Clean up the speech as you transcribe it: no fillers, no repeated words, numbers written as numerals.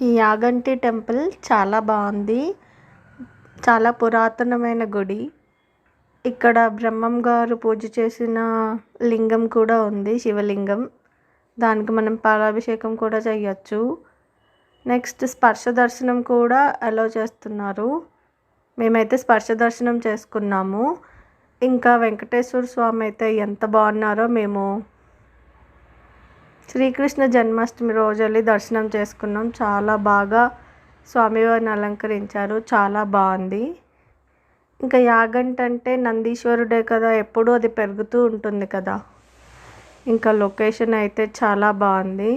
ఈ యాగంటి టెంపుల్ చాలా బాగుంది. చాలా పురాతనమైన గుడి. ఇక్కడ బ్రహ్మం గారు పూజ చేసిన లింగం కూడా ఉంది, శివలింగం. దానికి మనం పాలాభిషేకం కూడా చేయొచ్చు. నెక్స్ట్ స్పర్శ దర్శనం కూడా అలో చేస్తున్నారు. మేమైతే స్పర్శ దర్శనం చేసుకున్నాము. ఇంకా వెంకటేశ్వర స్వామి అయితే ఎంత బాగున్నారో. మేము శ్రీకృష్ణ జన్మాష్టమి రోజు వెళ్ళి దర్శనం చేసుకున్నాం. చాలా బాగా స్వామివారిని అలంకరించారు, చాలా బాగుంది. ఇంకా యాగంటి అంటే నందీశ్వరుడే కదా, ఎప్పుడూ అది పెరుగుతూ ఉంటుంది కదా. ఇంకా లొకేషన్ అయితే చాలా బాగుంది.